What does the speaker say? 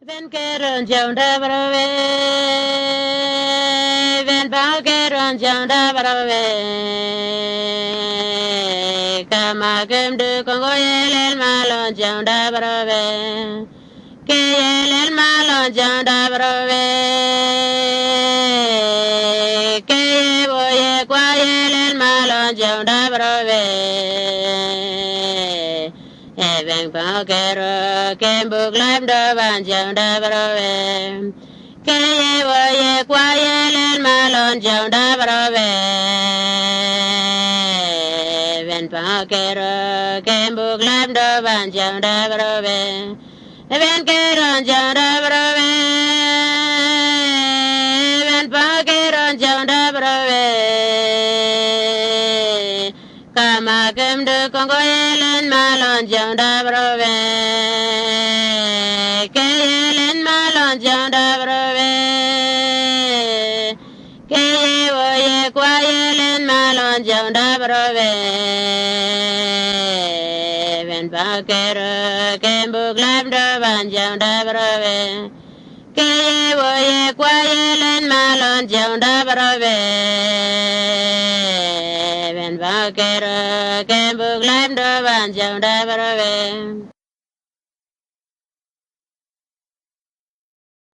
Ven que ron chồng đa bờ về, ven bao que ron chồng đa bờ về, cama kem du con go yelen malon chồng đa bờ về, que yelen malon chồng đa bờ về, que voy qua yelen malon chồng đa bờ về. Ven bao que ro kem buk lam do ban chồng đa bờ về. Que voy qua yelen malon chồng đa bờ về. Ven bao que ro kem buk lam do ban chồng đa bờ về. Ven que ron chồng đa bờ về. Ven bao que ron chồng đa bờ về. Cama kem du con go yelen malon chồng đa bờ về. Que yelen malon chồng đa bờ về. Que voy qua yelen malon chồng đa bờ về. Ven bao que ro kem buk lam do ban chồng đa bờ về. Que voy qua yelen malon chồng đa bờ về. Ven bao que ro kem buk lam do ban chồng đa bờ về.